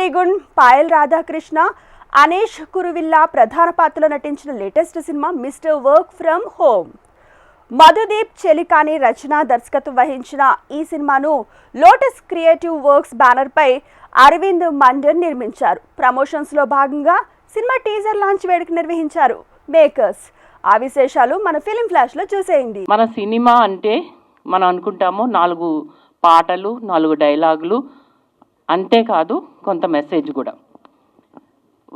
బేగున్, పాయల్ రాధాకృష్ణ, అనేష్ కురువిల్లా ప్రధాన పాత్రలో నటించిన latest cinema Mr Work From Home. Madhudeep Chelikani రచన దర్శకత్వం వహించిన ఈ సినిమాను లోటస్ క్రియేటివ్ వర్క్స్ బ్యానర్ పై అరవింద్ మండన్ నిర్మించారు. ప్రమోషన్స్ లో భాగంగా సినిమా టీజర్ లాంచ్ వేడుక నిర్వహించారు మేకర్స్. ఆ విశేషాలు మన ఫిలిం ఫ్లాష్ లో చూసేయండి. మన సినిమా అంటే మనం అనుకుంటాము 4 పాటలు, 4 డైలాగులు, అంతేకాదు కొంత మెసేజ్ కూడా.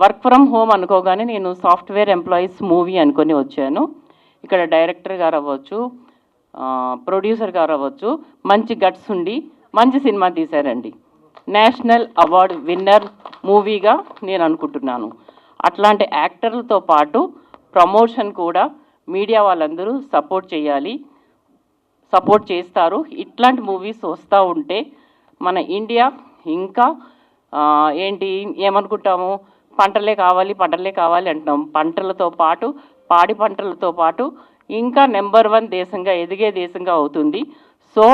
వర్క్ ఫ్రమ్ హోమ్ అనుకోగానే నేను సాఫ్ట్వేర్ ఎంప్లాయీస్ మూవీ అనుకొని వచ్చాను. ఇక్కడ డైరెక్టర్ గారు అవ్వచ్చు, ప్రొడ్యూసర్ గారు అవ్వచ్చు, మంచి గట్స్ ఉండి మంచి సినిమా తీశారండి. నేషనల్ అవార్డు విన్నర్ మూవీగా నేను అనుకుంటున్నాను. అట్లాంటి యాక్టర్లతో పాటు ప్రమోషన్ కూడా మీడియా వాళ్ళందరూ సపోర్ట్ చేయాలి, సపోర్ట్ చేస్తారు. ఇట్లాంటి మూవీస్ వస్తూ ఉంటే మన ఇండియా ఇంకా ఏమనుకుంటాము, పంటలే కావాలి అంటున్నాం. పంటలతో పాటు పాడి పంటలతో పాటు ఇంకా నెంబర్ 1 దేశంగా ఎదిగే దేశంగా అవుతుంది. So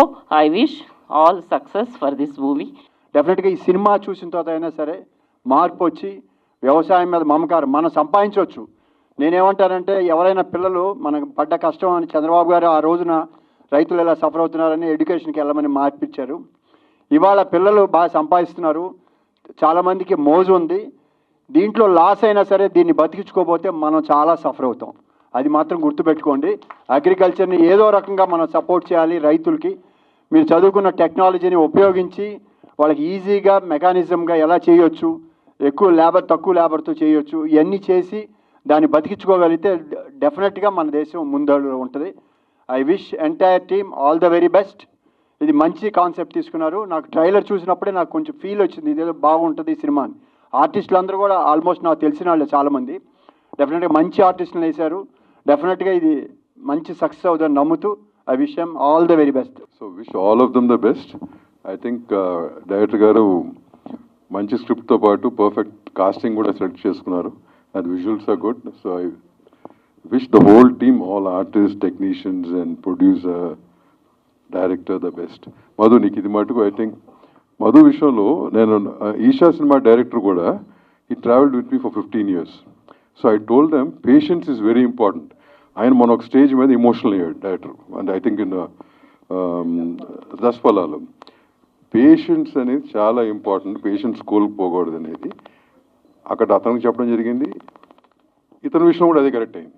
I wish all success for this movie. డెఫినెట్గా ఈ సినిమా చూసిన తర్వాత అయినా సరే మార్పు వచ్చి వ్యవసాయం మీద మమకారం మనం సంపాదించవచ్చు. నేనేమంటానంటే ఎవరైనా పిల్లలు మనకు పడ్డ కష్టం అని చంద్రబాబు గారు ఆ రోజున రైతులు ఎలా సఫర్ అవుతున్నారని ఎడ్యుకేషన్కి వెళ్ళమని మార్పించారు. ఇవాళ పిల్లలు బాగా సంపాదిస్తున్నారు, చాలామందికి మోజు ఉంది. దీంట్లో లాస్ అయినా సరే దీన్ని బతికించుకోకపోతే మనం చాలా సఫర్ అవుతాం. అది మాత్రం గుర్తుపెట్టుకోండి. అగ్రికల్చర్ని ఏదో రకంగా మనం సపోర్ట్ చేయాలి. రైతులకి మీరు చదువుకున్న టెక్నాలజీని ఉపయోగించి వాళ్ళకి ఈజీగా మెకానిజంగా ఎలా చేయొచ్చు, ఎక్కువ లేబర్ తక్కువ లేబర్తో చేయొచ్చు, ఇవన్నీ చేసి దాన్ని బతికించుకోగలిగితే డెఫినెట్గా మన దేశం ముందడుగు ఉంటుంది. I wish entire team all the very best. ఇది మంచి కాన్సెప్ట్ తీసుకున్నారు. నాకు ట్రైలర్ చూసినప్పుడే నాకు కొంచెం ఫీల్ వచ్చింది, ఇదేదో బాగుంటుంది ఈ సినిమా అని. ఆర్టిస్టులు అందరూ కూడా ఆల్మోస్ట్ నాకు తెలిసిన వాళ్ళు చాలామంది డెఫినెట్గా మంచి ఆర్టిస్టులు వేశారు. డెఫినెట్గా ఇది మంచి సక్సెస్ అవుతుందని నమ్ముతూ I wish them all the very best. So wish all of them the best. I think director గారు మంచి స్క్రిప్ట్తో పాటు పర్ఫెక్ట్ కాస్టింగ్ కూడా సెలెక్ట్ చేసుకున్నారు. And visuals are good. So I wish the whole team, all artist, technicians and producer, director the best. Madhu, నీకు ఇది మటుకు I think Madhu విషయంలో నేను ఈషా సినిమా డైరెక్టర్ కూడా ఈ travelled with me for 15 years. So I told them patience is very important. ఆయన మన ఒక స్టేజ్ మీద ఎమోషనల్ అయ్యాడు director. And I think in దస్పలాలు పేషెన్స్ అనేది చాలా ఇంపార్టెంట్. పేషెన్స్ కోల్పోకూడదు అనేది అక్కడ అతనికి చెప్పడం జరిగింది. ఇతని విషయం కూడా అదే కరెక్ట్ అయింది.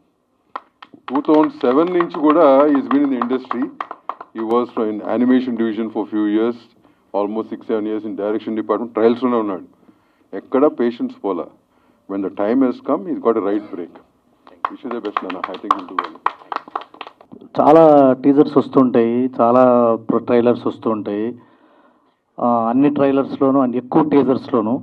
2007 నుంచి కూడా is been in the industry. He was in animation division for few years, almost 6-7 years in direction department. ట్రయల్స్లోనే ఉన్నాడు, ఎక్కడ పేషెన్స్ పోలా. When the time he's come is got a right break. Wish the best నాన్న. I think will do well. చాలా teasers వస్తుంటాయి, చాలా trailers వస్తూ ఉంటాయి. అన్ని ట్రైలర్స్లోనూ అండ్ ఎక్కువ టీజర్స్లోనూ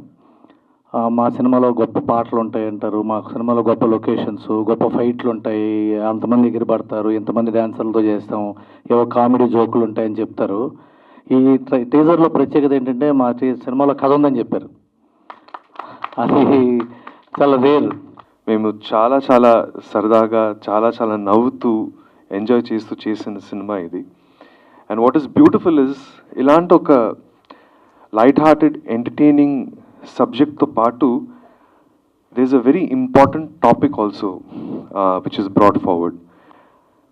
మా సినిమాలో గొప్ప పాటలు ఉంటాయి అంటారు, మా సినిమాలో గొప్ప లొకేషన్స్, గొప్ప ఫైట్లు ఉంటాయి, అంతమంది ఎగిరిపడతారు, ఇంతమంది డ్యాన్సర్లతో చేస్తాం, ఏవో కామెడీ జోకులు ఉంటాయని చెప్తారు. ఈ టీజర్లో ప్రత్యేకత ఏంటంటే మా సినిమాలో కథ ఉందని చెప్పారు. అది చాలా రేర్. మేము చాలా సరదాగా చాలా నవ్వుతూ ఎంజాయ్ చేస్తూ చేసిన సినిమా ఇది. And what is beautiful is ఇలాంటి ఒక లైట్ హార్టెడ్ ఎంటర్టైనింగ్ సబ్జెక్ట్తో పాటు there is a very important topic also which is brought forward.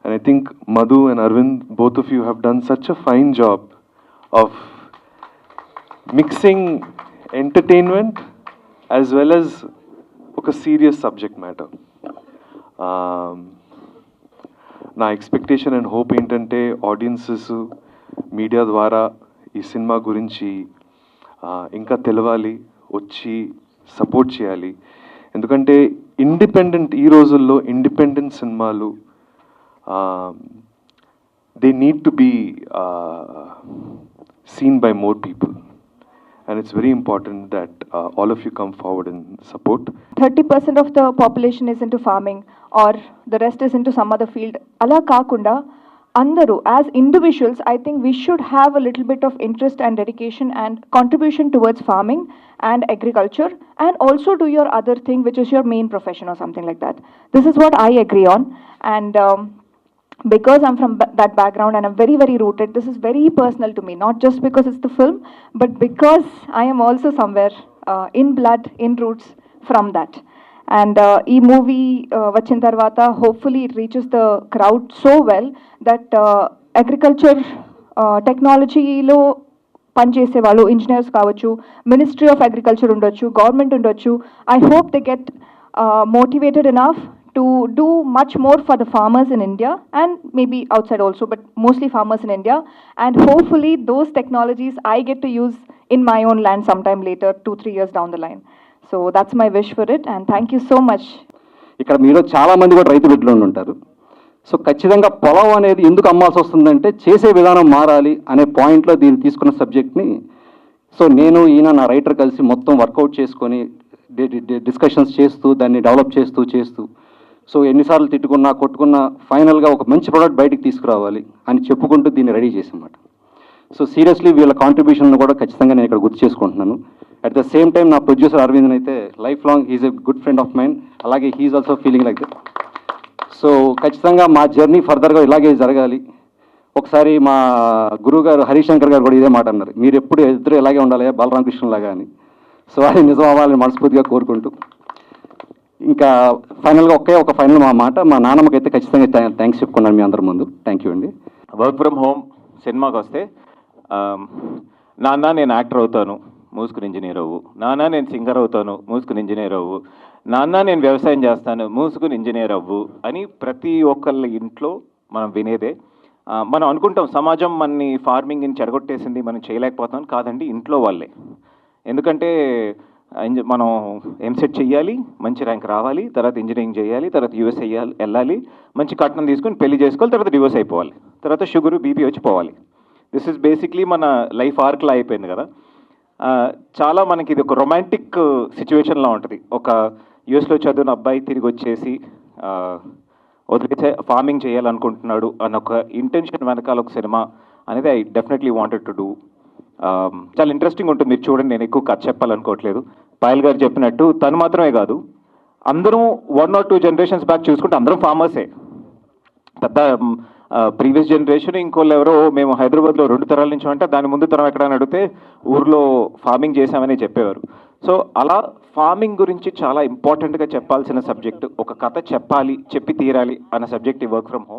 And I think Madhu and Arvind, both of you have done such a fine job of mixing entertainment as well as a serious subject matter. నా expectation and hope ఏంటంటే audiences media ద్వారా ఈ cinema గురించి ఇంకా తెలవాలి, వచ్చి support చేయాలి. ఎందుకంటే ఈ రోజుల్లో ఇండిపెండెంట్ సినిమాలు they need to be seen by more people, and it's very important that all of you come forward and support. 30% of the population is into farming or the rest is into some other field. Ala kaakunda andaru as individuals, I think we should have a little bit of interest and dedication and contribution towards farming and agriculture, and also do your other thing which is your main profession or something like that. This is what I agree on. And because I'm from that background and I'm very, very rooted, this is very personal to me, not just because it's the film, but because I am also somewhere in blood, in roots from that. And ఈ movie వచ్చిన తర్వాత hopefully it reaches the crowd so well that agriculture టెక్నాలజీలో పనిచేసే వాళ్ళు engineers కావచ్చు, ministry of agriculture ఉండొచ్చు, government ఉండొచ్చు. I hope they get motivated enough to do much more for the farmers in India and maybe outside also, but mostly farmers in India. And hopefully those technologies I get to use in my own land sometime later, 2-3 years down the line. So that's my wish for it, and thank you so much. ఇక్కడ మీలో చాలా మంది కూడా రైతు బిడ్డలు ఉంటారు. So ఖచ్చితంగా పొలం అనేది ఎందుకు అమ్మాల్సి వస్తుందంటే చేసే విధానం మారాలి అనే పాయింట్లో దీన్ని తీసుకున్న సబ్జెక్ట్ని సో నేను ఈయన నా రైటర్ కలిసి మొత్తం వర్కౌట్ చేసుకొని డిస్కషన్స్ చేస్తూ దాన్ని డెవలప్ చేస్తూ సో ఎన్నిసార్లు తిట్టుకున్నా కొట్టుకున్నా ఫైనల్గా ఒక మంచి ప్రోడక్ట్ బయటికి తీసుకురావాలి అని చెప్పుకుంటూ దీన్ని రెడీ చేసామాట. సో సీరియస్లీ వీళ్ళ కాంట్రిబ్యూషన్ కూడా ఖచ్చితంగా నేను ఇక్కడ గుర్తు చేసుకుంటున్నాను. అట్ ద సేమ్ టైం నా ప్రొడ్యూసర్ అరవింద్ అయితే life long he's a good friend of mind, అలాగే he is also feeling like that. So ఖచ్చితంగా మా జర్నీ ఫర్దర్గా ఇలాగే జరగాలి. ఒకసారి మా గురువు గారు హరిశంకర్ గారు కూడా ఇదే మాట అన్నారు, మీరు ఎప్పుడు ఇద్దరు ఇలాగే ఉండాలి బలరామకృష్ణ లాగా అని. సో అది నిజం అవ్వాలని మనస్ఫూర్తిగా కోరుకుంటూ ఇంకా ఫైనల్గా ఒక ఫైనల్ మా మాట మా నాన్నమ్మకైతే ఖచ్చితంగా థ్యాంక్స్ చెప్పుకున్నాను మీ అందరి ముందు. థ్యాంక్ యూ అండి. వర్క్ ఫ్రమ్ హోమ్ సినిమాకి వస్తే నాన్న నేను యాక్టర్ అవుతాను, మూసుకుని ఇంజనీర్ అవ్వు. నాన్న నేను సింగర్ అవుతాను, మూసుకుని ఇంజనీర్ అవ్వు. నాన్న నేను వ్యవసాయం చేస్తాను, మూసుకుని ఇంజనీర్ అవ్వు అని ప్రతి ఒక్కళ్ళ ఇంట్లో మనం వినేదే. మనం అనుకుంటాం సమాజం మనని ఫార్మింగ్ని చెడగొట్టేసింది, మనం చేయలేకపోతాం. కాదండి, ఇంట్లో వాళ్ళే. ఎందుకంటే మనం ఎంసెట్ చెయ్యాలి, మంచి ర్యాంక్ రావాలి, తర్వాత ఇంజనీరింగ్ చేయాలి, తర్వాత యూఎస్ వెళ్ళాలి, మంచి కట్నం తీసుకుని పెళ్లి చేసుకోవాలి, తర్వాత డివోర్స్ అయిపోవాలి, తర్వాత షుగర్ బీపీ వచ్చి పోవాలి. దిస్ ఇస్ బేసిక్లీ మన లైఫ్ ఆర్క్లా అయిపోయింది కదా. చాలా మనకి ఇది ఒక రొమాంటిక్ సిచ్యువేషన్లా ఉంటుంది. ఒక యూఎస్లో చదివిన అబ్బాయి తిరిగి వచ్చేసి వదిలేసే ఫార్మింగ్ చేయాలనుకుంటున్నాడు అన్న ఒక ఇంటెన్షన్ వెనకాల ఒక సినిమా అనేది I definitely wanted to do. చాలా ఇంట్రెస్టింగ్ ఉంటుంది, మీరు చూడండి. నేను ఎక్కువ కథ చెప్పాలనుకోవట్లేదు. పాయల్ గారు చెప్పినట్టు తను మాత్రమే కాదు, అందరూ 1 or 2 జనరేషన్స్ బ్యాక్ చూసుకుంటే అందరం ఫార్మర్సే. పెద్ద ప్రీవియస్ జనరేషన్ ఇంకోళ్ళు ఎవరో మేము హైదరాబాద్లో 2 తరాల నుంచి అంటే దాని ముందు తరం ఎక్కడైనా అడిగితే ఊర్లో ఫార్మింగ్ చేశామని చెప్పేవారు. సో అలా ఫార్మింగ్ గురించి చాలా ఇంపార్టెంట్గా చెప్పాల్సిన సబ్జెక్టు, ఒక కథ చెప్పాలి, చెప్పి తీరాలి అన్న సబ్జెక్ట్ ఈ వర్క్ ఫ్రమ్ హోమ్.